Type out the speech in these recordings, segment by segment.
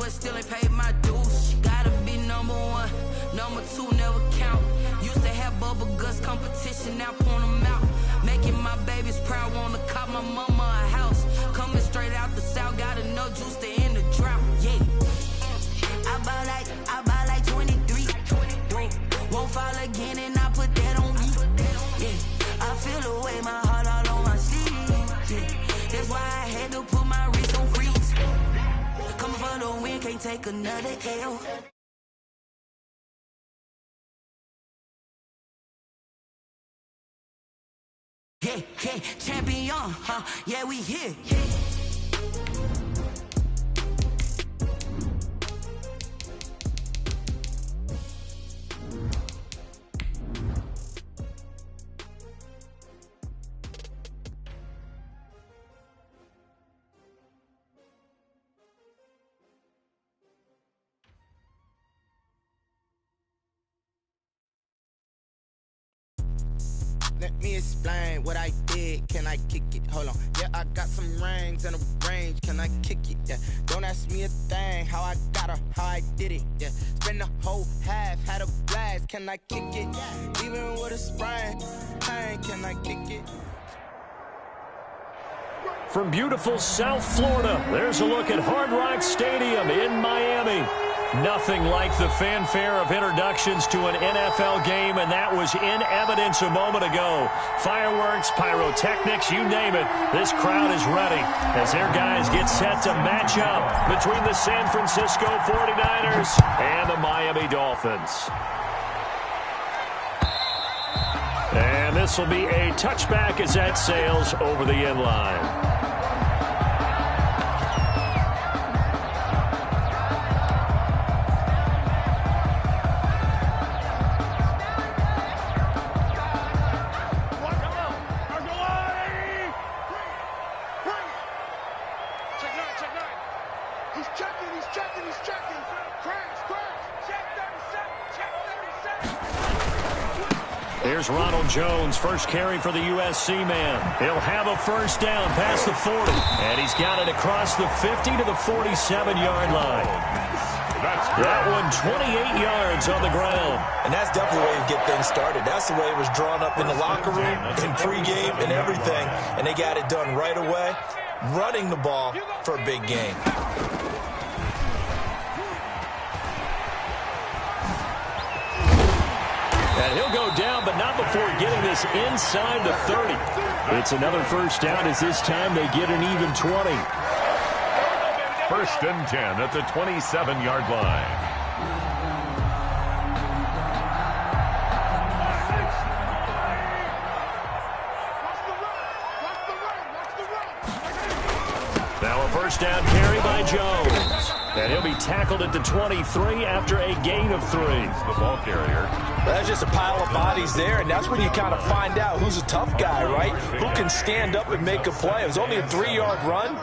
but still ain't paid my dues. Gotta be number one, number two never count. Used to have bubble guts competition, now point them out. Making my babies proud, wanna cop my mama a house. Coming straight out the south, got enough juice to end the drought. Yeah, I buy like 23. Won't fall again, and I put that on me. Yeah, I feel the way, my heart all on my sleeve. Yeah, that's why I had to put my wrist on freeze. Coming for the win, can't take another L. Yeah, champion, yeah, we here. Let me explain what I did. Can I kick it? Hold on. Yeah, I got some rings and a range. Can I kick it? Yeah. Don't ask me a thing. How I got her, how I did it. Yeah. Spend the whole half, had a blast. Can I kick it? Even with a sprain, pain. Can I kick it? From beautiful South Florida, there's a look at Hard Rock Stadium in Miami. Nothing like the fanfare of introductions to an NFL game, and that was in evidence a moment ago. Fireworks, pyrotechnics, you name it. This crowd is ready as their guys get set to match up between the San Francisco 49ers and the Miami Dolphins. And this will be a touchback as that sails over the end line. Here's Ronald Jones, first carry for the USC man. He'll have a first down past the 40, and he's got it across the 50 to the 47-yard line. That one 28 yards on the ground. And that's definitely the way to get things started. That's the way it was drawn up in the locker room, in pregame, and everything. And they got it done right away, running the ball for a big game. And he'll go down, but not before getting this inside the 30. It's another first down as this time they get an even 20. First and 10 at the 27-yard line. Now a first down carry by Jones. And he'll be tackled at the 23 after a gain of 3. The ball carrier. That's just a pile of bodies there, and that's when you kind of find out who's a tough guy, right? Who can stand up and make a play. It was only a 3-yard run,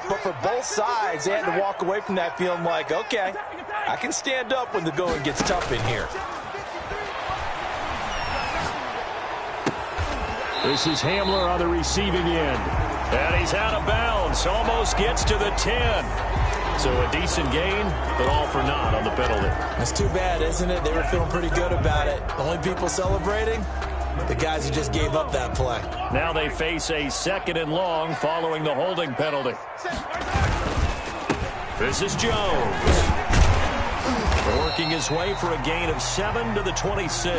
but for both sides, they had to walk away from that feeling like, okay, I can stand up when the going gets tough in here. This is Hamler on the receiving end. And he's out of bounds, almost gets to the 10. So a decent gain, but all for naught on the penalty. That's too bad, isn't it? They were feeling pretty good about it. The only people celebrating, the guys who just gave up that play. Now they face a 2nd and long following the holding penalty. This is Jones. Working his way for a gain of 7 to the 26.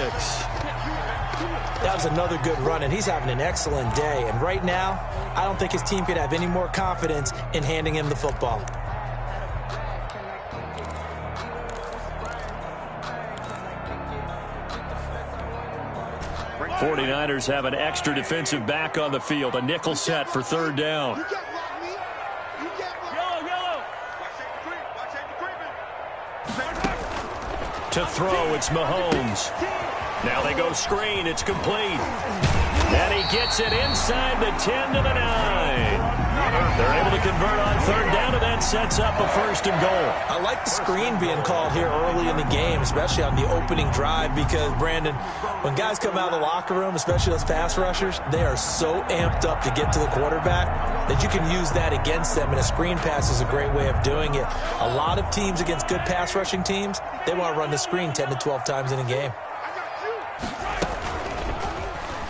That was another good run, and he's having an excellent day. And right now, I don't think his team could have any more confidence in handing him the football. 49ers have an extra defensive back on the field, a nickel set for 3rd down. To throw, it's Mahomes. Now they go screen. It's complete. And he gets it inside the 10 to the 9. They're able to convert on third down, and that sets up a 1st and goal. I like the screen being called here early in the game, especially on the opening drive, because, Brandon, when guys come out of the locker room, especially those pass rushers, they are so amped up to get to the quarterback that you can use that against them, and a screen pass is a great way of doing it. A lot of teams against good pass rushing teams, they want to run the screen 10 to 12 times in a game.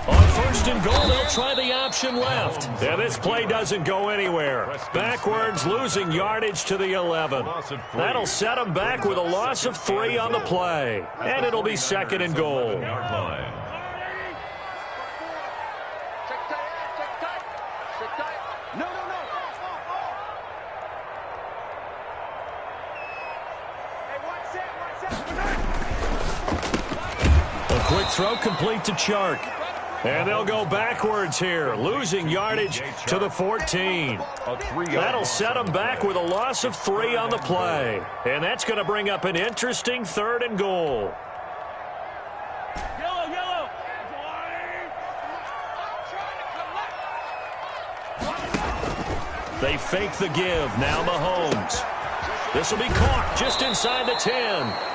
On 1st and goal, they'll try the option left. And this play doesn't go anywhere. Backwards, losing yardage to the 11. That'll set them back with a loss of 3 on the play. And it'll be 2nd and goal. A quick throw complete to Chark. And they'll go backwards here, losing yardage to the 14. That'll set them back with a loss of 3 on the play. And that's going to bring up an interesting 3rd and goal. They fake the give. Now Mahomes. This will be caught just inside the 10.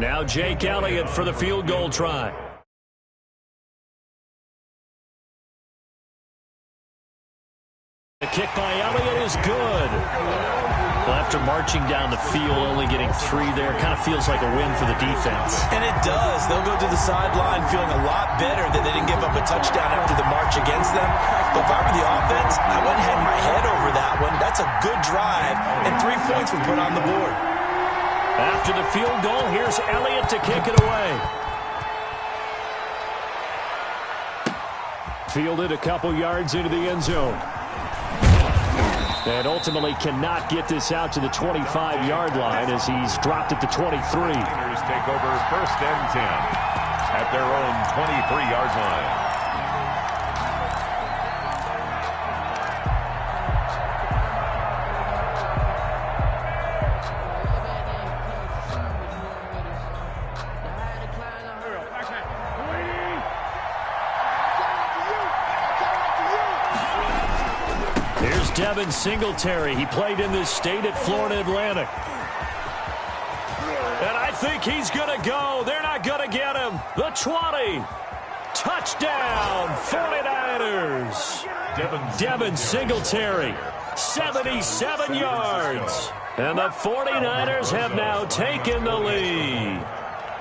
Now Jake Elliott for the field goal try. The kick by Elliott is good. Well, after marching down the field, only getting 3 there, kind of feels like a win for the defense. And it does. They'll go to the sideline feeling a lot better that they didn't give up a touchdown after the march against them. But if I were the offense, I wouldn't hang my head over that one. That's a good drive, and 3 points were put on the board. After the field goal, here's Elliott to kick it away. Fielded a couple yards into the end zone. And ultimately cannot get this out to the 25-yard line as he's dropped it to 23. Niners take over 1st and 10 at their own 23-yard line. Devin Singletary. He played in this state at Florida Atlantic. And I think he's going to go. They're not going to get him. The 20. Touchdown, 49ers. Devin Singletary, 77 yards. And the 49ers have now taken the lead.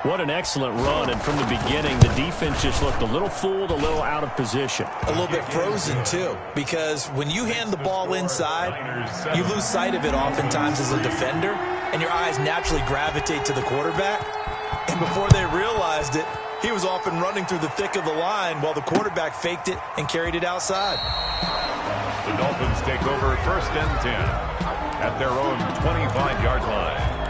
What an excellent run, and from the beginning, the defense just looked a little fooled, a little out of position. A little bit frozen, too, because when you hand the ball inside, you lose sight of it oftentimes as a defender, and your eyes naturally gravitate to the quarterback. And before they realized it, he was off and running through the thick of the line while the quarterback faked it and carried it outside. The Dolphins take over 1st and 10 at their own 25-yard line.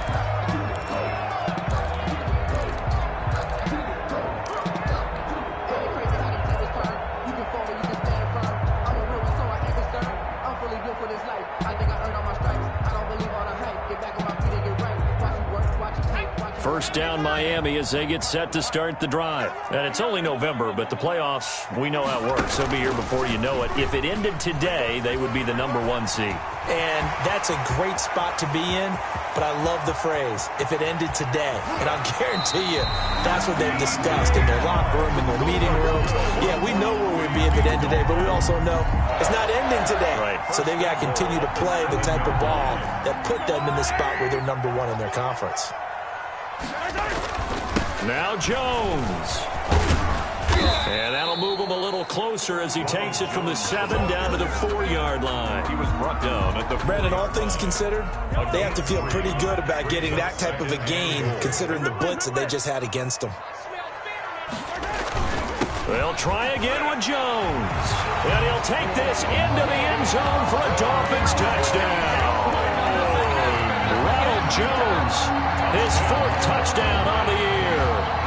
First down Miami as they get set to start the drive. And it's only November, but the playoffs, we know how it works. They'll be here before you know it. If it ended today, they would be the #1 seed. And that's a great spot to be in, but I love the phrase, if it ended today. And I'll guarantee you, that's what they've discussed in their locker room, in their meeting rooms. Yeah, we know where we'd be if it ended today, but we also know it's not ending today. Right. So they've got to continue to play the type of ball that put them in the spot where they're #1 in their conference. Now Jones. And that'll move him a little closer as he takes it from the 7 down to the 4-yard line. He was brought down at the... Brandon, all things considered, they have to feel pretty good about getting that type of a gain considering the blitz that they just had against them. They'll try again with Jones. And he'll take this into the end zone for a Dolphins touchdown. Ronald Jones, his 4th touchdown on the year.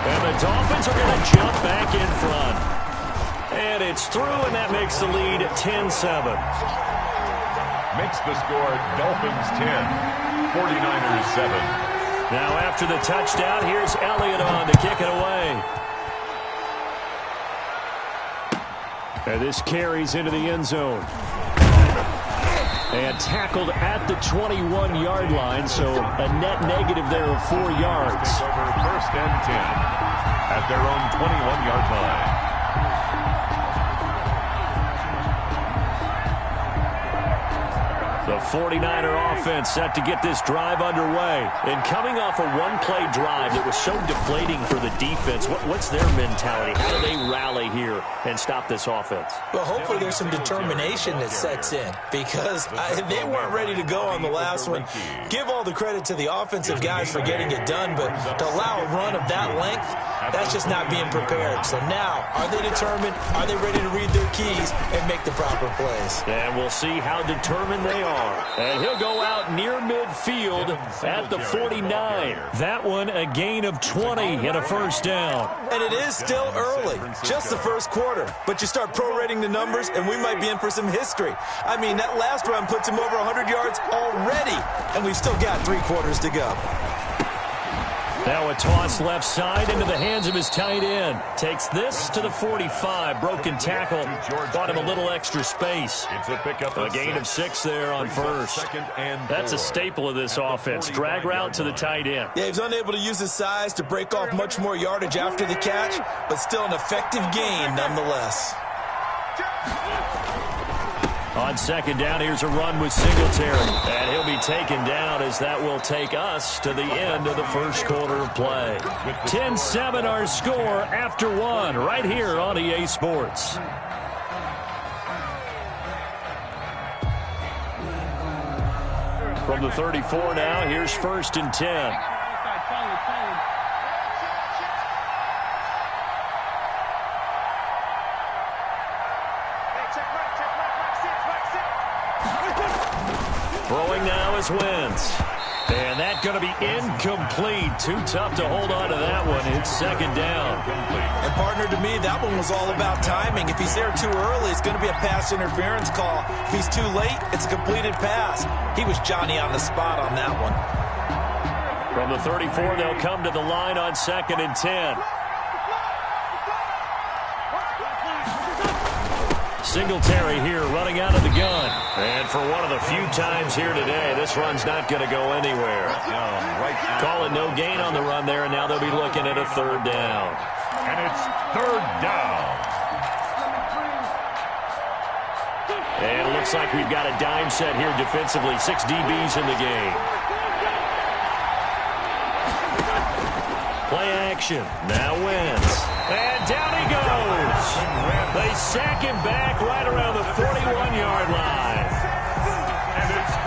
And the Dolphins are going to jump back in front. And it's through, and that makes the lead 10-7. Makes the score Dolphins 10, 49ers 7. Now after the touchdown, here's Elliott on to kick it away. And this carries into the end zone. And tackled at the 21-yard line, so a net negative there of 4 yards. Over 1st and 10 at their own 21-yard line. The 49er offense set to get this drive underway. And coming off a one-play drive that was so deflating for the defense, what's their mentality? How do they rally here and stop this offense? Well, hopefully there's some determination that sets in, because they weren't ready to go on the last one. Give all the credit to the offensive guys for getting it done, but to allow a run of that length, that's just not being prepared. So now, are they determined? Are they ready to read their keys and make the proper plays? And we'll see how determined they are. And he'll go out near midfield at the 49. That one a gain of 20 and a 1st down. And it is still early, just the 1st quarter. But you start prorating the numbers, and we might be in for some history. I mean, that last run puts him over 100 yards already, and we've still got 3 quarters to go. Now a toss left side into the hands of his tight end. Takes this to the 45. Broken tackle. Bought him a little extra space. It's a pickup. A gain of 6 there on 1st. That's a staple of this offense. Drag route to the tight end. Yeah, he's unable to use his size to break off much more yardage after the catch, but still an effective gain nonetheless. On 2nd down, here's a run with Singletary. And he'll be taken down as that will take us to the end of the 1st quarter of play. 10-7 our score after 1 right here on EA Sports. From the 34 now, here's 1st and 10. Throwing now is Wentz. And that's going to be incomplete. Too tough to hold on to that one. It's 2nd down. And partner, to me, that one was all about timing. If he's there too early, it's going to be a pass interference call. If he's too late, it's a completed pass. He was Johnny on the spot on that one. From the 34, they'll come to the line on 2nd and 10. Singletary here running out of the gun. And for one of the few times here today, this run's not going to go anywhere. Call it no gain on the run there, and now they'll be looking at a 3rd down. And it's 3rd down. And it looks like we've got a dime set here defensively. 6 DBs in the game. Play action. Now Wentz. And down he goes. They sack him back right around the 41-yard line.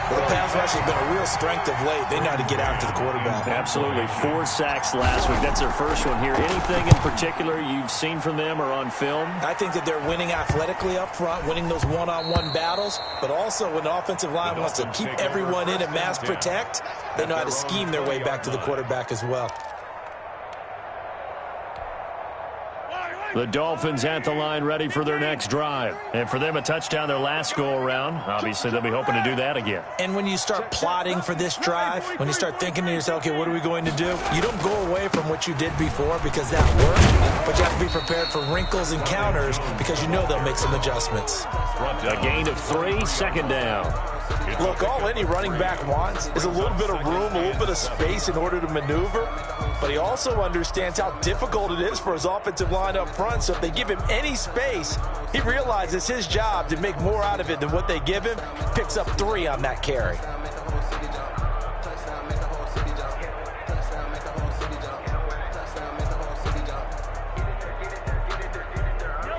Well, the pass rush has been a real strength of late. They know how to get after the quarterback. Absolutely. 4 sacks last week. That's their first one here. Anything in particular you've seen from them or on film? I think that they're winning athletically up front, winning those one-on-one battles, but also when the offensive line wants to keep everyone in and mass protect, they know how to scheme their way back to the quarterback as well. The Dolphins at the line ready for their next drive. And for them, a touchdown their last go-around. Obviously, they'll be hoping to do that again. And when you start plotting for this drive, when you start thinking to yourself, okay, what are we going to do? You don't go away from what you did before because that worked, but you have to be prepared for wrinkles and counters because you know they'll make some adjustments. A gain of 3, 2nd down. Look, all any running back wants is a little bit of room, a little bit of space in order to maneuver, but he also understands how difficult it is for his offensive line up front, so if they give him any space, he realizes his job to make more out of it than what they give him, picks up 3 on that carry.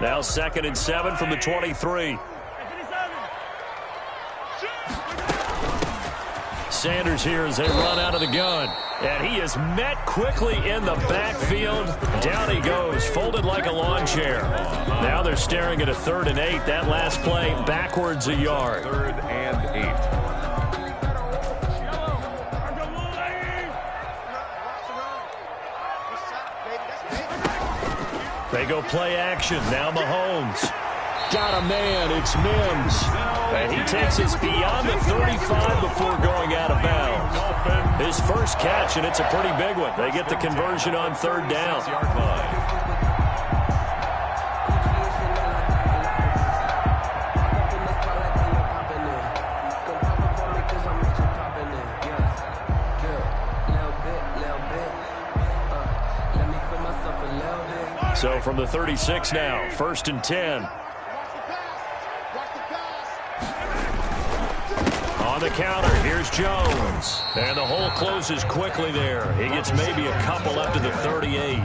Now 2nd and 7 from the 23. Sanders here as they run out of the gun. And he is met quickly in the backfield. Down he goes, folded like a lawn chair. Now they're staring at a 3rd and 8. That last play backwards a yard. 3rd and 8. They go play action. Now Mahomes. Got a man. It's Mims. And he takes us beyond the 35 before going out of bounds. His first catch, and it's a pretty big one. They get the conversion on 3rd down. So from the 36 now, 1st and 10. On the counter, here's Jones. And the hole closes quickly there. He gets maybe a couple up to the 38.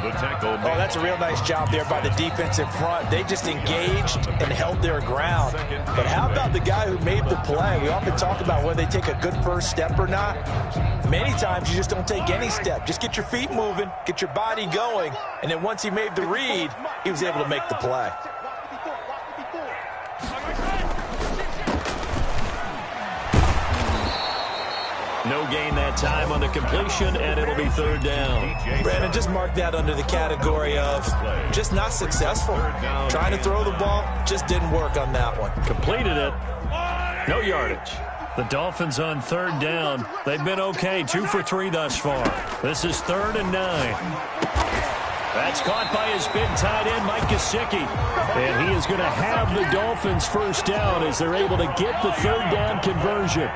The tackle. Oh, that's a real nice job there by the defensive front. They just engaged and held their ground. But how about the guy who made the play? We often talk about whether they take a good first step or not. Many times you just don't take any step. Just get your feet moving, get your body going, and then once he made the read, he was able to make the play. No gain that time on the completion, and it'll be 3rd down. Brandon, just mark that under the category of just not successful. Trying to throw the ball, just didn't work on that one. Completed it. No yardage. The Dolphins on 3rd down. They've been okay, 2 for 3 thus far. This is 3rd and 9. That's caught by his big tight end, Mike Gesicki. And he is going to have the Dolphins first down as they're able to get the 3rd down conversion.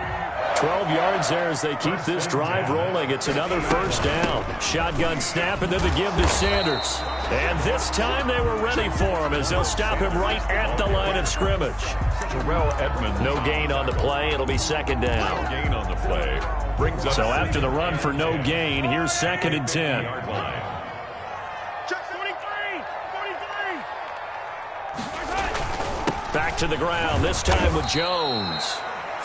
12 yards there as they keep this drive rolling. It's another first down. Shotgun snap and then the give to Sanders. And this time they were ready for him as they'll stop him right at the line of scrimmage. Terrell Edmonds. No gain on the play. It'll be 2nd down. No gain on the play. Brings up so after the run for no gain, here's 2nd and 10. Back to the ground, this time with Jones.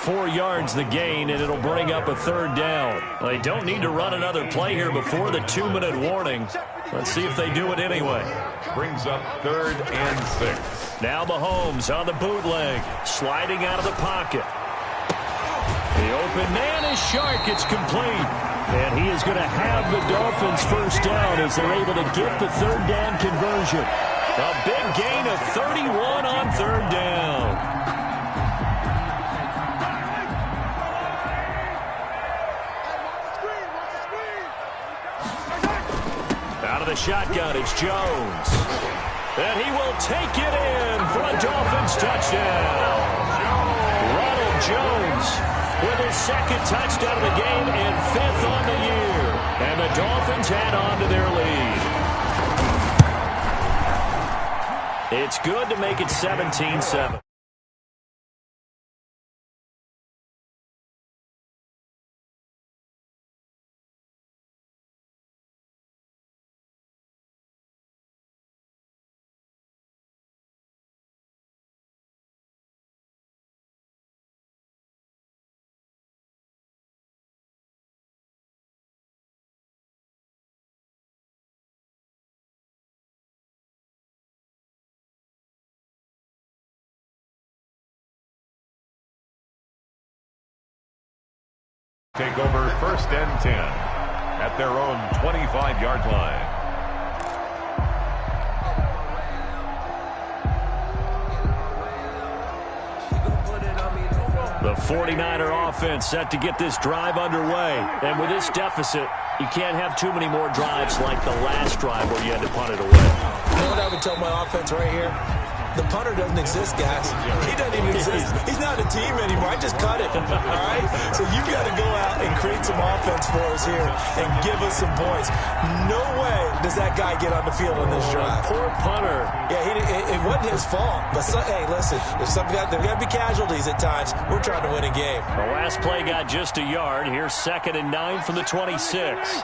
4 yards the gain, and it'll bring up a 3rd down. They don't need to run another play here before the 2-minute warning. Let's see if they do it anyway. Brings up 3rd and 6. Now Mahomes on the bootleg, sliding out of the pocket. The open man is Shark. It's complete. And he is going to have the Dolphins first down as they're able to get the 3rd down conversion. A big gain of 31 on 3rd down. Out of the shotgun, it's Jones. And he will take it in for a Dolphins touchdown. Ronald Jones with his 2nd touchdown of the game and 5th on the year. And the Dolphins add on to their lead. It's good to make it 17-7. Take over 1st and 10 at their own 25-yard line. The 49er offense set to get this drive underway. And with this deficit, you can't have too many more drives like the last drive where you had to punt it away. You know what I would tell my offense right here? The punter doesn't exist, guys. He doesn't even exist. He's not a team anymore. I just cut it, all right? So you got to go out and create some offense for us here and give us some points. No way does that guy get on the field in this drive. Poor punter. Yeah, it wasn't his fault. But, hey, listen, there's got to be casualties at times. We're trying to win a game. The last play got just a yard. Here's 2nd and 9 from the 26.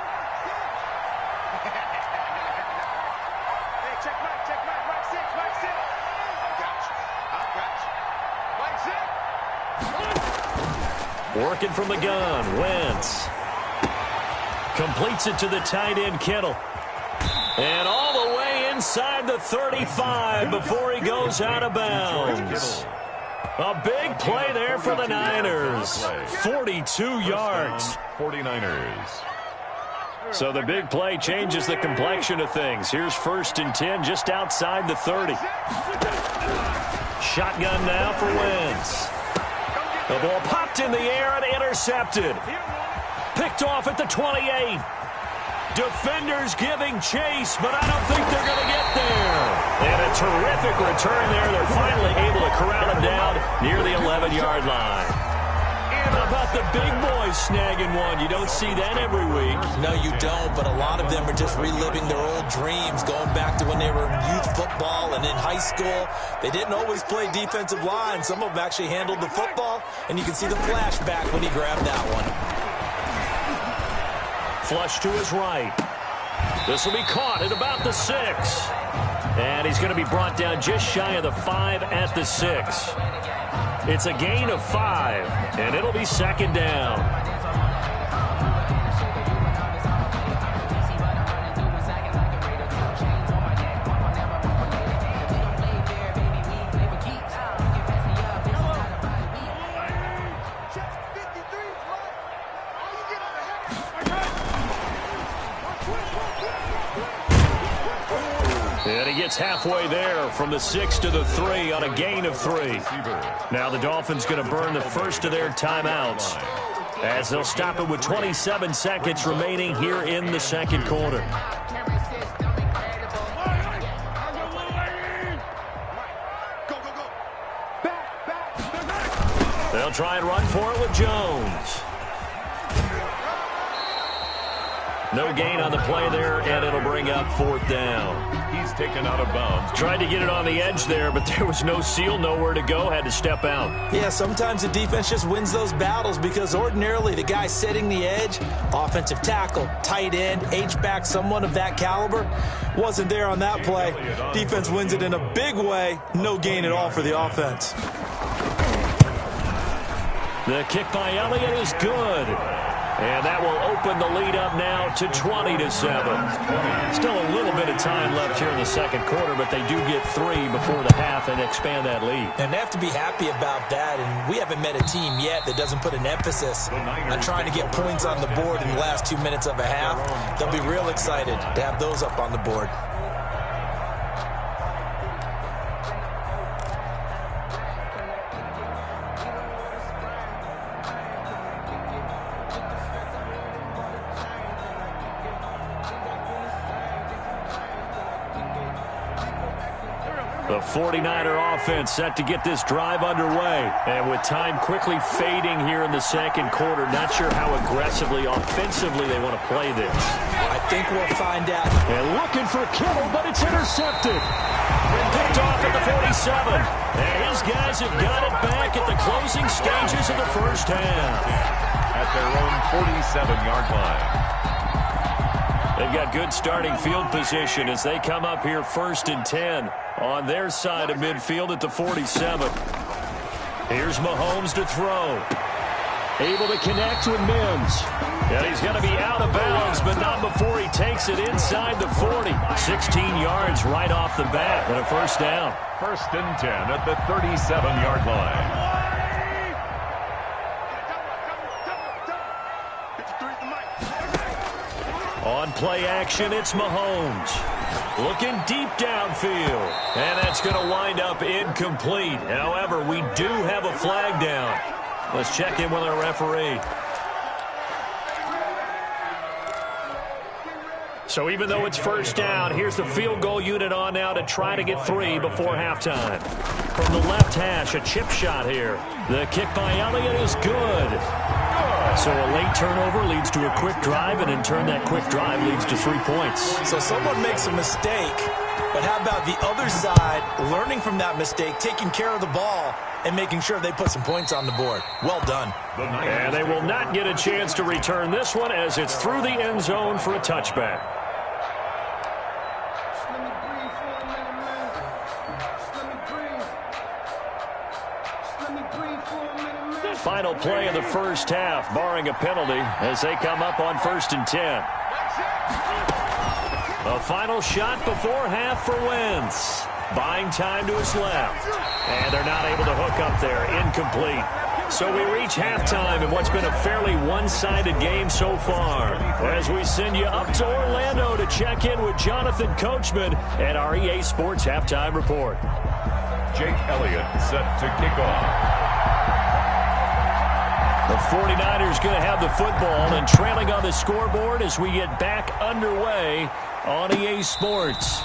Working from the gun, Wentz. Completes it to the tight end, Kittle. And all the way inside the 35 before he goes out of bounds. A big play there for the Niners. 42 yards. 49ers. So the big play changes the complexion of things. Here's 1st and 10 just outside the 30. Shotgun now for Wentz. The ball popped in the air and intercepted. Picked off at the 28. Defenders giving chase, but I don't think they're going to get there. And a terrific return there. They're finally able to corral him down near the 11-yard line. How about the big boys snagging one? You don't see that every week. No, you don't, but a lot of them are just reliving their old dreams, going back to when they were in youth football and in high school. They didn't always play defensive line. Some of them actually handled the football, and you can see the flashback when he grabbed that one. Flush to his right. This will be caught at about the 6. And he's going to be brought down just shy of the 5 at the 6. It's a gain of 5, and it'll be 2nd down. And he gets halfway there from the 6 to the 3 on a gain of 3. Now the Dolphins going to burn the first of their timeouts as they'll stop it with 27 seconds remaining here in the 2nd quarter. They'll try and run for it with Jones. No gain on the play there, and it'll bring up 4th down. He's taken out of bounds. Tried to get it on the edge there, but there was no seal, nowhere to go, had to step out. Yeah, sometimes the defense just wins those battles because ordinarily the guy setting the edge, offensive tackle, tight end, H-back, someone of that caliber, wasn't there on that play. Defense wins it in a big way. No gain at all for the offense. The kick by Elliott is good. And that will open the lead up now to 20-7. Still a little bit of time left here in the 2nd quarter, but they do get 3 before the half and expand that lead. And they have to be happy about that. And we haven't met a team yet that doesn't put an emphasis on trying to get points on the board in the last 2 minutes of a half. They'll be real excited to have those up on the board. The 49er offense set to get this drive underway. And with time quickly fading here in the 2nd quarter, not sure how aggressively, offensively they want to play this. I think we'll find out. And looking for Kittle, but it's intercepted. Picked off at the 47. And his guys have got it back at the closing stages of the 1st half. At their own 47-yard line. They've got good starting field position as they come up here 1st and 10 on their side of midfield at the 47. Here's Mahomes to throw. Able to connect with Mims. And he's going to be out of bounds, but not before he takes it inside the 40. 16 yards right off the bat and a 1st down. 1st and 10 at the 37-yard line. On play action, it's Mahomes. Looking deep downfield. And that's going to wind up incomplete. However, we do have a flag down. Let's check in with our referee. So even though it's 1st down, here's the field goal unit on now to try to get 3 before halftime. From the left hash, a chip shot here. The kick by Elliott is good. So a late turnover leads to a quick drive, and in turn that quick drive leads to 3 points. So someone makes a mistake, but how about the other side learning from that mistake, taking care of the ball, and making sure they put some points on the board? Well done. And they will not get a chance to return this one as it's through the end zone for a touchback. final play of the first half, barring a penalty, as they come up on 1st and 10. A final shot before half for Wentz. Buying time to his left. And they're not able to hook up there. Incomplete. So we reach halftime in what's been a fairly one-sided game so far. As we send you up to Orlando to check in with Jonathan Coachman at our EA Sports Halftime Report. Jake Elliott set to kick off. The 49ers going to have the football and trailing on the scoreboard as we get back underway on EA Sports.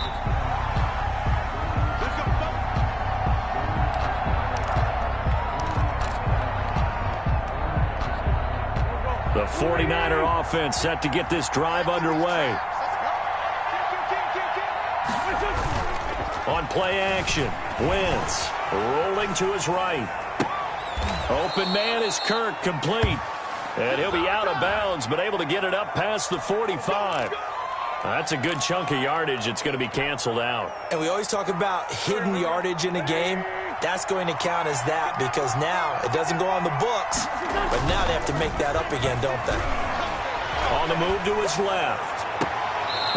The 49er offense set to get this drive underway. On play action, Wentz rolling to his right. Open man is Kirk, complete. And he'll be out of bounds, but able to get it up past the 45. That's a good chunk of yardage. It's going to be canceled out. And we always talk about hidden yardage in a game. That's going to count as that because now it doesn't go on the books, but now they have to make that up again, don't they? On the move to his left.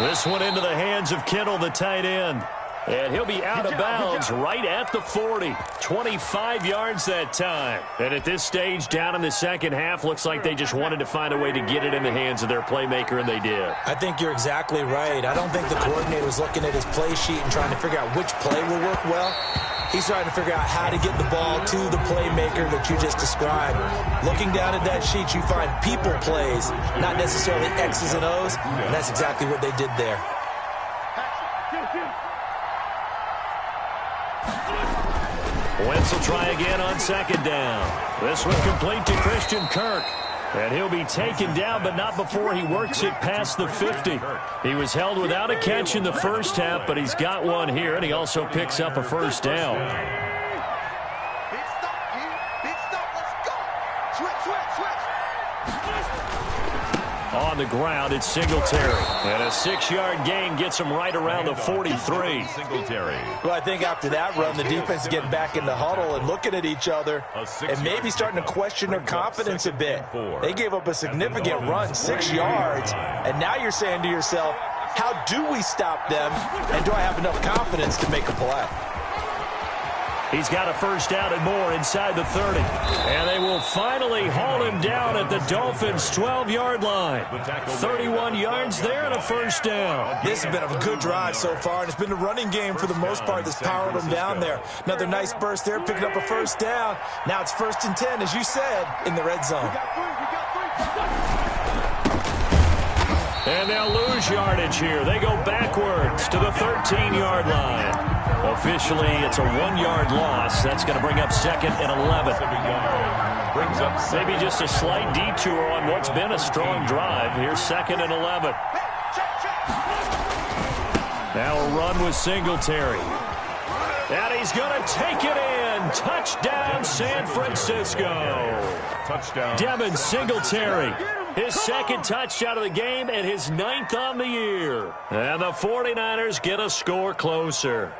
This one into the hands of Kittle, the tight end. And he'll be out of bounds right at the 40. 25 yards that time. And at this stage, down in the second half, looks like they just wanted to find a way to get it in the hands of their playmaker, and they did. I think you're exactly right. I don't think the coordinator's looking at his play sheet and trying to figure out which play will work well. He's trying to figure out how to get the ball to the playmaker that you just described. Looking down at that sheet, you find people plays, not necessarily X's and O's, and that's exactly what they did there. Wentz will try again on second down. This one complete to Christian Kirk. And he'll be taken down, but not before he works it past the 50. He was held without a catch in the first half, but he's got one here, and he also picks up a first down. On the ground, it's Singletary. And a 6-yard gain gets him right around the 43. Singletary. Well, I think after that run, the defense getting back in the huddle and looking at each other and maybe starting to question their confidence a bit. They gave up a significant run, 6 yards, and now you're saying to yourself, how do we stop them, and do I have enough confidence to make a play? He's got a first down and more inside the 30. And they will finally haul him down at the Dolphins' 12-yard line. 31 yards there and a first down. This has been a good drive so far, and it's been the running game for the most part that's powered them down there. Another nice burst there, picking up a first down. Now it's 1st and 10, as you said, in the red zone. And they'll lose yardage here. They go backwards to the 13-yard line. Officially, it's a 1-yard loss. That's going to bring up 2nd and 11. Maybe just a slight detour on what's been a strong drive. Here's 2nd and 11. Now a run with Singletary. And he's going to take it in. Touchdown, San Francisco. Touchdown. Devin Singletary. His 2nd touchdown of the game and his 9th on the year. And the 49ers get a score closer.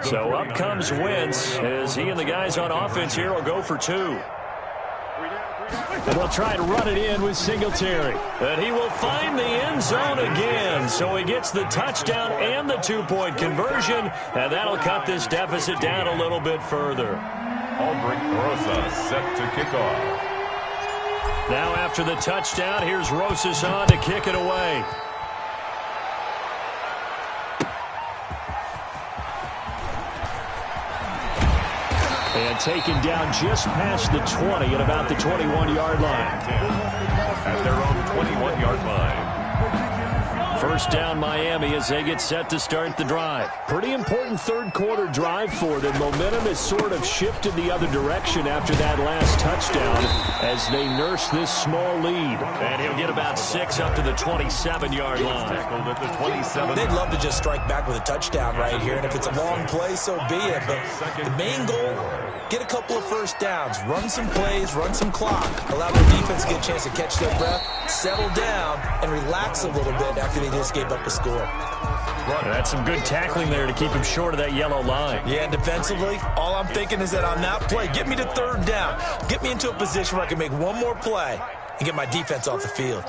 So up comes Wentz as he and the guys on offense here will go for 2. And they'll try and run it in with Singletary. And he will find the end zone again. So he gets the touchdown and the 2-point conversion. And that'll cut this deficit down a little bit further. Aldrich Rosa set to kick off. Now after the touchdown, here's Rosas on to kick it away. And taken down just past the 20 at about the 21-yard line. At their own 21-yard line. First down Miami as they get set to start the drive. Pretty important third-quarter drive for them. Momentum has sort of shifted the other direction after that last touchdown as they nurse this small lead. And he'll get about 6 up to the 27-yard line. Tackled at the 27. They'd love to just strike back with a touchdown right here, and if it's a long play, so be it. But the main goal, get a couple of first downs, run some plays, run some clock, allow the defense to get a chance to catch their breath, settle down, and relax a little bit after they just gave up a score. That's some good tackling there to keep him short of that yellow line. Yeah, and defensively, all I'm thinking is that on that play, get me to third down. Get me into a position where I can make one more play and get my defense off the field.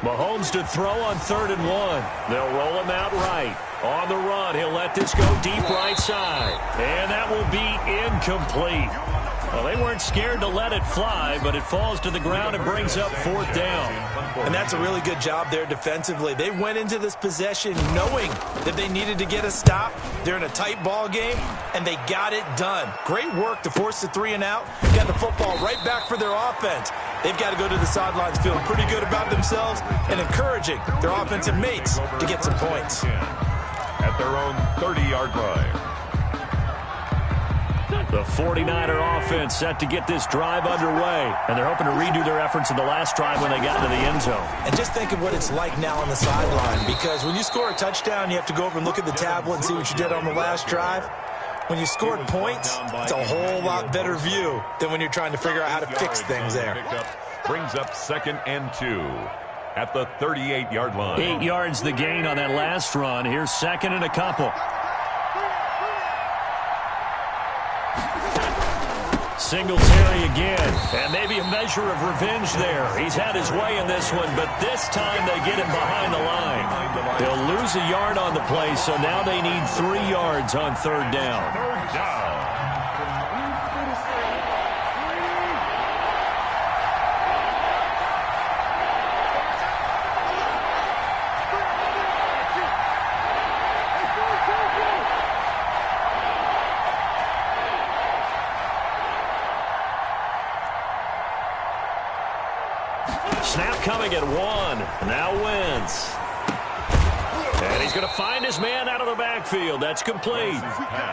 Mahomes to throw on 3rd and 1. They'll roll him out right. On the run, he'll let this go deep right side. And that will be incomplete. Well, they weren't scared to let it fly, but it falls to the ground and brings up 4th down. And that's a really good job there defensively. They went into this possession knowing that they needed to get a stop. They're in a tight ball game, and they got it done. Great work to force the 3 and out. Got the football right back for their offense. They've got to go to the sidelines feeling pretty good about themselves and encouraging their offensive mates to get some points. At their own 30-yard line. The 49er offense set to get this drive underway, and they're hoping to redo their efforts in the last drive when they got into the end zone. And just think of what it's like now on the sideline, because when you score a touchdown, you have to go over and look at the tablet and see what you did on the last drive. When you scored points, it's a whole lot better view than when you're trying to figure out how to fix things there. Brings up 2nd and 2 at the 38-yard line. 8 yards the gain on that last run. Here's 2nd and a couple. Singletary again, and maybe a measure of revenge there. He's had his way in this one, but this time they get him behind the line. They'll lose a yard on the play, so now they need 3 yards on 3rd down. Third down. Snap coming at 1. Now Wentz. And he's going to find his man out of the backfield. That's complete.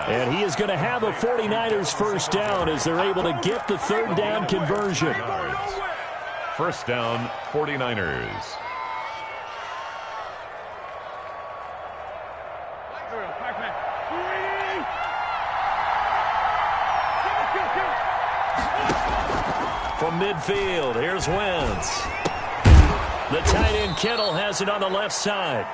And he is going to have a 49ers first down as they're able to get the 3rd down conversion. First down, 49ers. From midfield, here's Wentz. The tight end Kittle has it on the left side.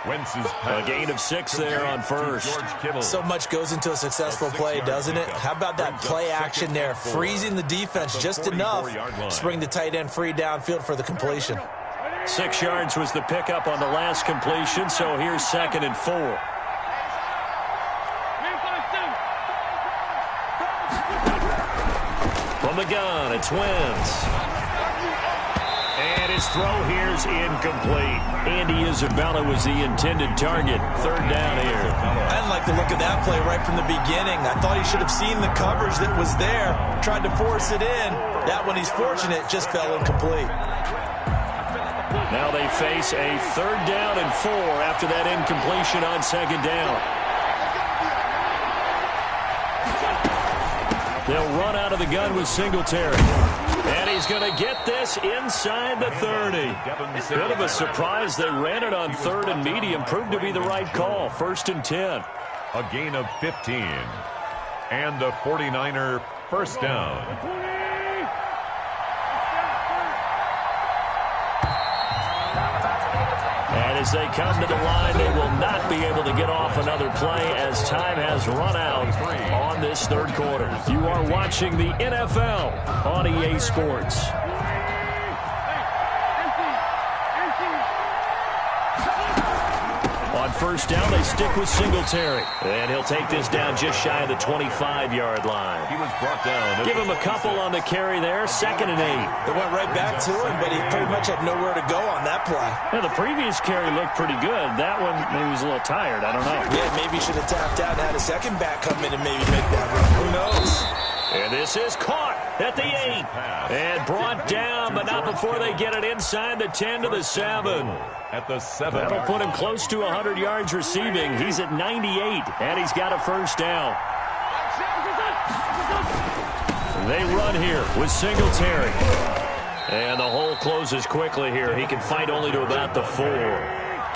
Wentz's A gain of 6 there on first. So much goes into a successful play, doesn't it? How about that play action there, freezing the defense just enough to bring the tight end free downfield for the completion. 6 yards was the pickup on the last completion, so here's 2nd and 4. From the gun, it's Wentz. And his throw here's incomplete. Andy Isabella was the intended target. 3rd down here. I didn't like the look of that play right from the beginning. I thought he should have seen the coverage that was there, tried to force it in. That one, he's fortunate, just fell incomplete. Now they face a 3rd down and 4 after that incompletion on 2nd down. They'll run out of the gun with Singletary. And he's going to get this inside the 30. Bit of a surprise. They ran it on 3rd and medium. Proved to be the right call. 1st and 10. A gain of 15. And the 49er first down. And as they come to the line, they will not be able to get off another play as time has run out on this 3rd quarter. You are watching the NFL on EA Sports. On 1st down, they stick with Singletary. And he'll take this down just shy of the 25-yard line. He was brought down. Give him a couple on the carry there. 2nd and 8. They went right back to him, but he pretty much had nowhere to go on that play. Now, the previous carry looked pretty good. That one, maybe he was a little tired. I don't know. Yeah, maybe he should have tapped out and had a second back come in and maybe make that run. Who knows? And this is caught at the 8. And brought down, but not before they get it inside the 10 to the 7. At the 7. That'll put him close to 100 yards receiving. He's at 98, and he's got a first down. They run here with Singletary. And the hole closes quickly here. He can fight only to about the 4.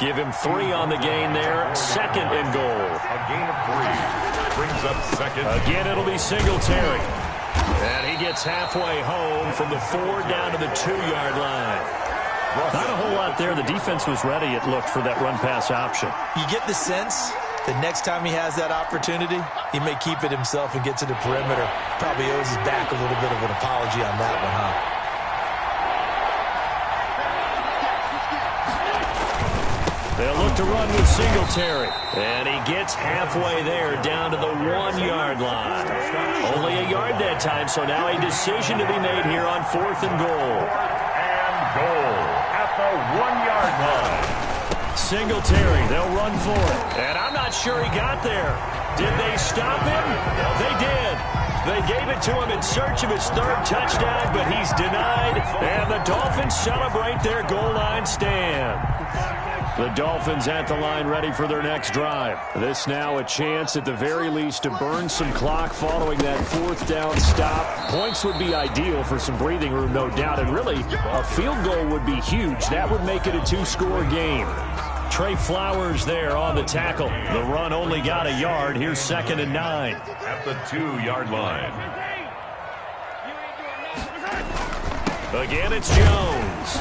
Give him 3 on the gain there. 2nd and goal. A gain of 3. Brings up 2nd. Again, it'll be Singletary. And he gets halfway home from the 4 down to the 2-yard line. Not a whole lot there. The defense was ready, it looked, for that run-pass option. You get the sense that next time he has that opportunity, he may keep it himself and get to the perimeter. Probably owes his back a little bit of an apology on that one, huh? They'll look to run with Singletary. And he gets halfway there, down to the 1-yard line. Only a yard that time, so now a decision to be made here on 4th and goal. And goal at the 1-yard line. Singletary, they'll run for it. And I'm not sure he got there. Did they stop him? They did. They gave it to him in search of his 3rd touchdown, but he's denied. And the Dolphins celebrate their goal line stand. The Dolphins at the line ready for their next drive. This now a chance at the very least to burn some clock following that 4th down stop. Points would be ideal for some breathing room, no doubt. And really, a field goal would be huge. That would make it a 2-score game. Trey Flowers there on the tackle. The run only got a yard. Here's 2nd and 9. At the 2-yard line. Again, it's Jones.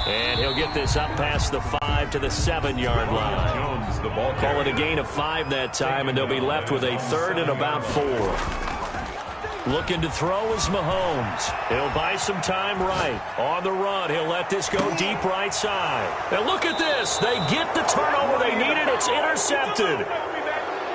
And he'll get this up past the 5 to the 7-yard line. Jones, the ball Call it a gain of 5 that time, and they'll be left with a 3rd and about 4. Looking to throw is Mahomes. He'll buy some time right. On the run, he'll let this go deep right side. And look at this. They get the turnover they needed. It's intercepted.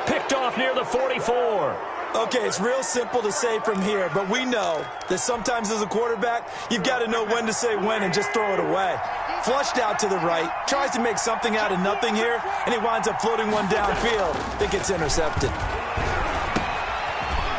Picked off near the 44. Okay, it's real simple to say from here, but we know that sometimes as a quarterback, you've got to know when to say when and just throw it away. Flushed out to the right, tries to make something out of nothing here, and he winds up floating one downfield that gets intercepted.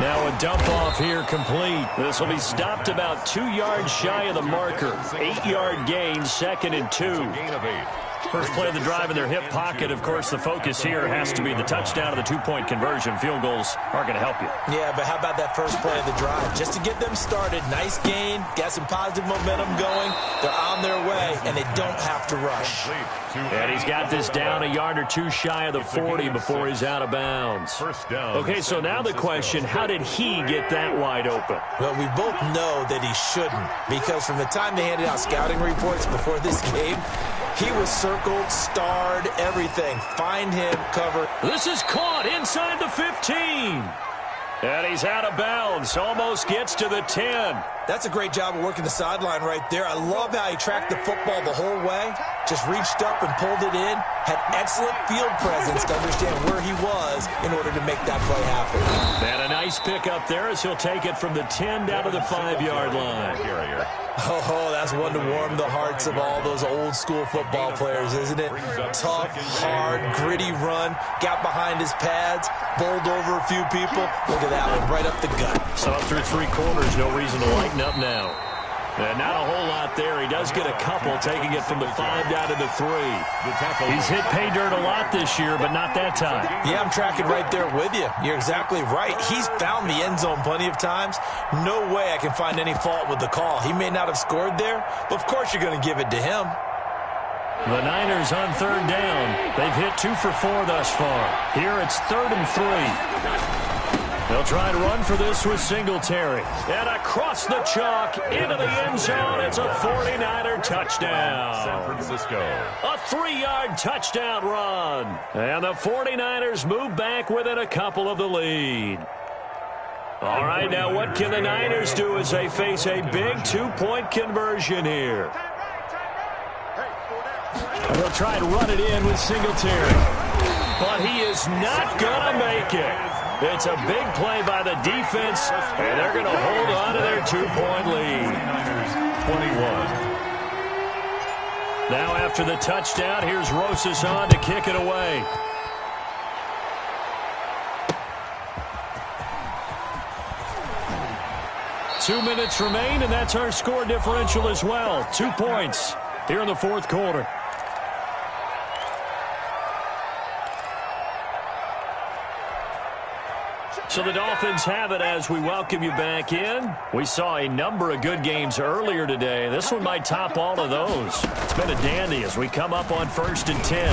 Now a dump off here complete. This will be stopped about 2 yards shy of the marker. 8-yard gain, 2nd and 2. Gain of 8. First play of the drive in their hip pocket. Of course, the focus here has to be the touchdown of the 2-point conversion. Field goals aren't going to help you. Yeah, but how about that first play of the drive? Just to get them started, nice gain, got some positive momentum going. They're on their way, and they don't have to rush. And he's got this down a yard or 2 shy of the 40 before he's out of bounds. First down. Okay, so now the question, how did he get that wide open? Well, we both know that he shouldn't, because from the time they handed out scouting reports before this game, he was circled, starred, everything. Find him, cover. This is caught inside the 15. And he's out of bounds. Almost gets to the 10. That's a great job of working the sideline right there. I love how he tracked the football the whole way. Just reached up and pulled it in. Had excellent field presence to understand where he was in order to make that play happen. And a nice pick up there as he'll take it from the 10 down to the 5-yard line. Oh, that's one to warm the hearts of all those old school football players, isn't it? Tough, hard, gritty run. Got behind his pads. Bowled over a few people. Look at that one, right up the gut. So up through 3 quarters, no reason to lighten up now. And not a whole lot there. He does get a couple, taking it from the 5 down to the 3. He's hit pay dirt a lot this year, but not that time. Yeah, I'm tracking right there with you. You're exactly right. He's found the end zone plenty of times. No way I can find any fault with the call. He may not have scored there, but of course you're going to give it to him. The Niners on 3rd down. They've hit 2 for 4 thus far. Here it's 3rd and 3. They'll try and run for this with Singletary. And across the chalk, into the end zone, it's a 49er touchdown. San Francisco. A 3-yard touchdown run. And the 49ers move back within a couple of the lead. All right, now what can the Niners do as they face a big 2-point conversion here? They'll try and run it in with Singletary. But he is not going to make it. It's a big play by the defense, and they're going to hold on to their 2-point lead. 21. Now after the touchdown, here's Rosas on to kick it away. Two minutes remain, and that's our score differential as well. 2 points here in the 4th quarter. So the Dolphins have it as we welcome you back in. We saw a number of good games earlier today. This one might top all of those. It's been a dandy as we come up on 1st and 10.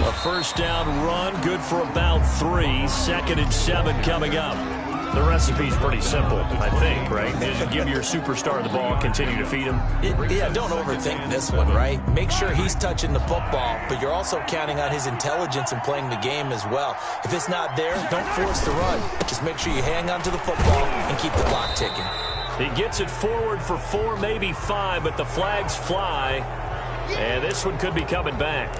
A 1st down run, good for about 3. 2nd and 7 coming up. The recipe's pretty simple, I think, right? Just give your superstar the ball, continue to feed him. Yeah, don't overthink this one, right? Make sure he's touching the football, but you're also counting on his intelligence in playing the game as well. If it's not there, don't force the run. Just make sure you hang on to the football and keep the clock ticking. He gets it forward for 4, maybe 5, but the flags fly. And this one could be coming back.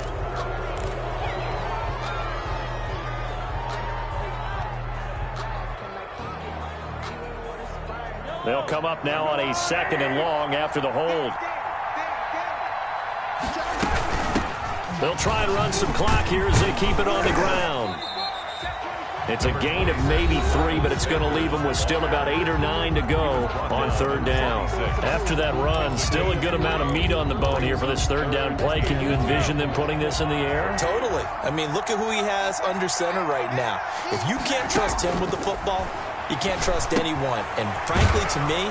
They'll come up now on a 2nd and long after the hold. They'll try and run some clock here as they keep it on the ground. It's a gain of maybe 3, but it's going to leave them with still about 8 or 9 to go on 3rd down. After that run, still a good amount of meat on the bone here for this 3rd down play. Can you envision them putting this in the air? Totally. I mean, look at who he has under center right now. If you can't trust him with the football, you can't trust anyone. And frankly, to me,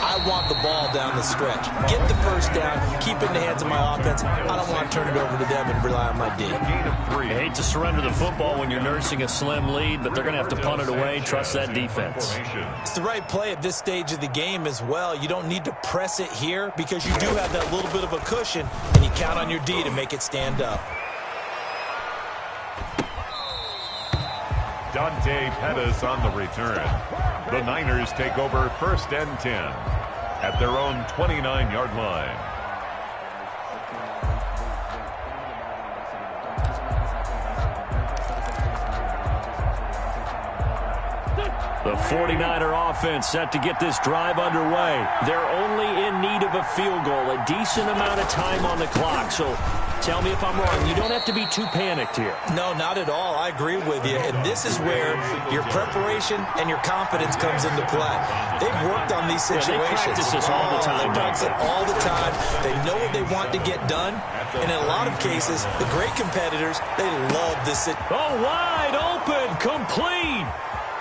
I want the ball down the stretch. Get the first down, keep it in the hands of my offense. I don't want to turn it over to them and rely on my D. I hate to surrender the football when you're nursing a slim lead, but they're going to have to punt it away. Trust that defense. It's the right play at this stage of the game as well. You don't need to press it here because you do have that little bit of a cushion, and you count on your D to make it stand up. Dante Pettis on the return. The Niners take over 1st and 10 at their own 29-yard line. The 49er offense set to get this drive underway. They're only in need of a field goal, a decent amount of time on the clock. So tell me if I'm wrong. You don't have to be too panicked here. No, not at all. I agree with you. And this is where your preparation and your confidence comes into play. They've worked on these situations. They practice this all the time. They practice it all the time. They know what they want to get done. And in a lot of cases, the great competitors, they love this. Oh, wide open, complete.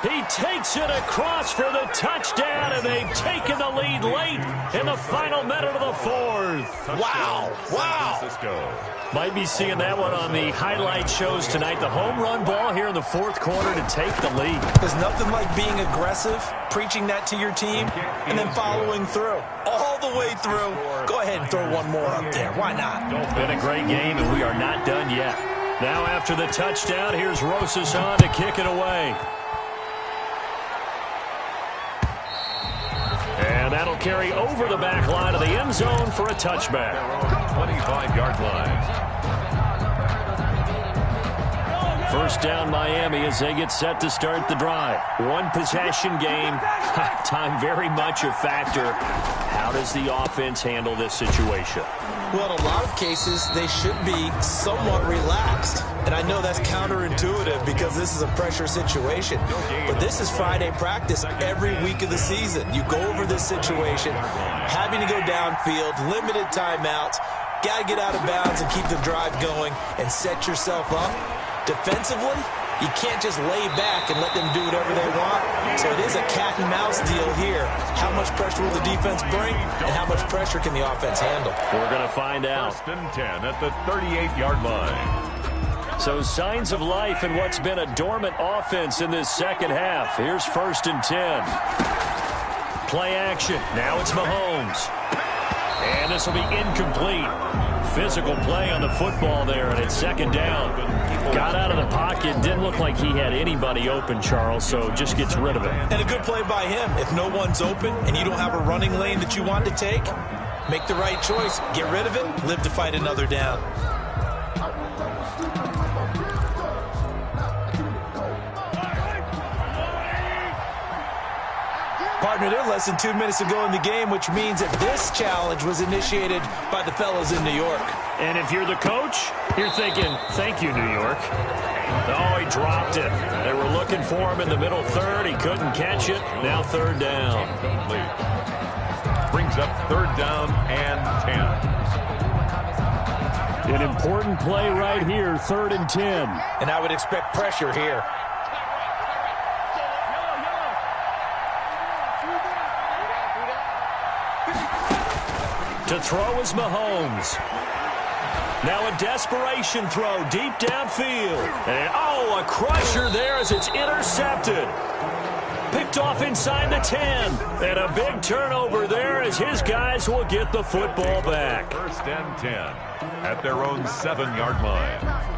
He takes it across for the touchdown, and they've taken the lead late in the final minute of the 4th. Wow. Wow. Might be seeing that one on the highlight shows tonight. The home run ball here in the 4th quarter to take the lead. There's nothing like being aggressive, preaching that to your team, and then following through. All the way through. Go ahead and throw one more up there. Why not? Been a great game, and we are not done yet. Now after the touchdown, here's Rosas on to kick it away. And that'll carry over the back line of the end zone for a touchback. 25-yard line. 1st down Miami as they get set to start the drive. 1 possession game. Time very much a factor. How does the offense handle this situation? Well, in a lot of cases, they should be somewhat relaxed. And I know that's counterintuitive because this is a pressure situation. But this is Friday practice every week of the season. You go over this situation, having to go downfield, limited timeouts, got to get out of bounds and keep the drive going and set yourself up. Defensively, you can't just lay back and let them do whatever they want. So it is a cat and mouse deal here. How much pressure will the defense bring, and how much pressure can the offense handle? We're going to find out. 1st and 10 at the 38-yard line. So signs of life in what's been a dormant offense in this 2nd half. Here's 1st and 10. Play action. Now it's Mahomes. And this will be incomplete. Physical play on the football there, and it's 2nd down. Got out of the pocket. Didn't look like he had anybody open, Charles, so just gets rid of it. And a good play by him. If no one's open and you don't have a running lane that you want to take, make the right choice. Get rid of it. Live to fight another down. Partner, they're less than 2 minutes to go in the game, which means that this challenge was initiated by the fellas in New York. And if you're the coach, you're thinking, thank you, New York. Oh, he dropped it. They were looking for him in the middle 3rd. He couldn't catch it. Now 3rd down. Brings up 3rd down and 10. An important play right here, 3rd and 10. And I would expect pressure here. To throw is Mahomes. Now a desperation throw deep downfield. And, oh, a crusher there as it's intercepted. Picked picked off inside the 10. And a big turnover there as his guys will get the football back. First and 10 at their own 7-yard line.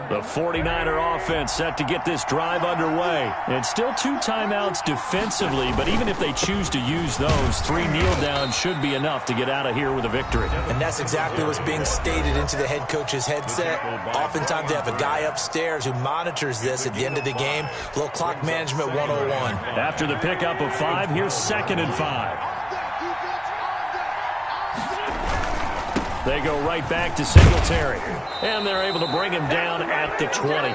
The 49er offense set to get this drive underway. And still 2 timeouts defensively, but even if they choose to use those, 3 kneel downs should be enough to get out of here with a victory. And that's exactly what's being stated into the head coach's headset. Oftentimes they have a guy upstairs who monitors this at the end of the game. A little clock management 101. After the pickup of 5, here's 2nd and 5. They go right back to Singletary. And they're able to bring him down at the 20.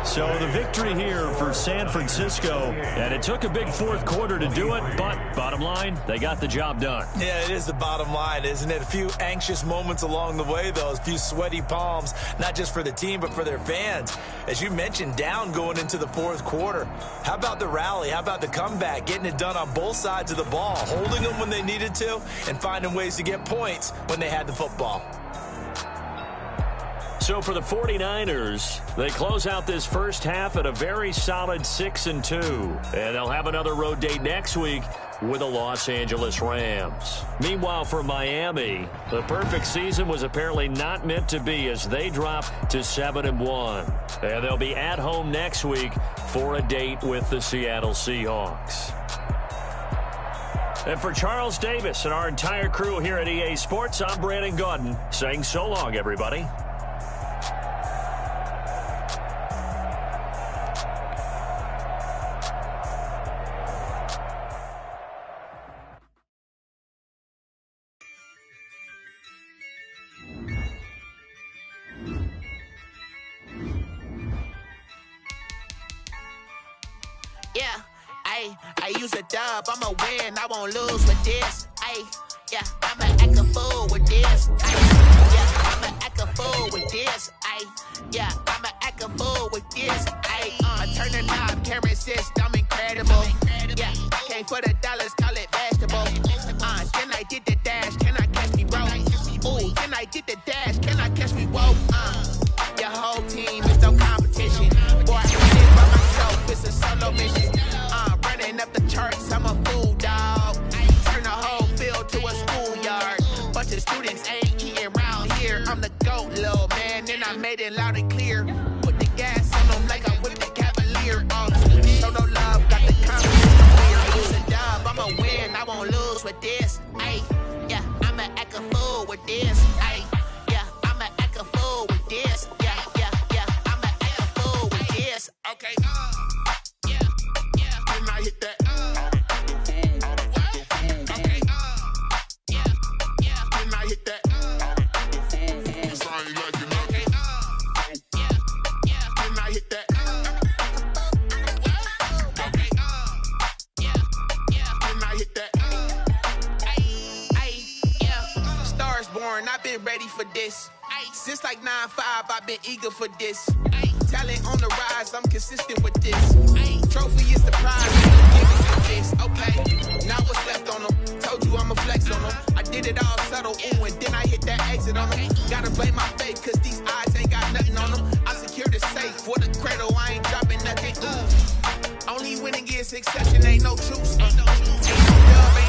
So the victory here for San Francisco. And it took a big 4th quarter to do it, but bottom line, they got the job done. Yeah, it is the bottom line, isn't it? A few anxious moments along the way, though. A few sweaty palms, not just for the team, but for their fans. As you mentioned, down going into the 4th quarter. How about the rally? How about the comeback? Getting it done on both sides of the ball. Holding them when they needed to and finding ways to get points when they had the football. So for the 49ers, they close out this first half at a very solid 6-2. And they'll have another road date next week with the Los Angeles Rams. Meanwhile, for Miami, the perfect season was apparently not meant to be as they drop to 7-1. And they'll be at home next week for a date with the Seattle Seahawks. And for Charles Davis and our entire crew here at EA Sports, I'm Brandon Gaudin saying so long, everybody. I use a dub, I'ma win, I won't lose with this. Yeah, I'ma act a fool with this. Yeah, I'ma act a fool with this. Yeah, I'ma act a fool with this. I turn the knob, camera assist, I'm incredible. Yeah, came for the dollars, call it vegetable. Then I did the dash, can I catch me roll? Ooh, then I did the dash, can I catch me woke? Your whole team is no competition. Boy, I did it by myself, it's a solo mission. Running up the charts, I'm a fool, dog. Turn the whole field to a schoolyard. Bunch of students ain't eating round here. I'm the GOAT, little man, and I made it loud and clear. Put the gas on them like I'm with the Cavalier. Show no love, got the confidence. I use a dub, I'ma win, I won't lose with this. Yeah, I'ma act a fool with this. Yeah, I'ma act a fool with this. Yeah, I'ma act a fool with this. Okay, I hit that. Okay. Then I hit that. Cause I ain't like it nothing. Then I hit that. Okay. Then I hit that. Yeah. Stars born, I've been ready for this. Since like 9-5, I've been eager for this. Talent on the rise, I'm consistent with this. Trophy is the prize, give me for this. Okay, now what's left on them? Told you I'ma flex on them. I did it all subtle, ooh, and then I hit that exit on them. Gotta blame my faith, cause these eyes ain't got nothing on them. I secure the safe for the cradle, I ain't dropping nothing. Only winning is succession, ain't no truce. Ain't no dub,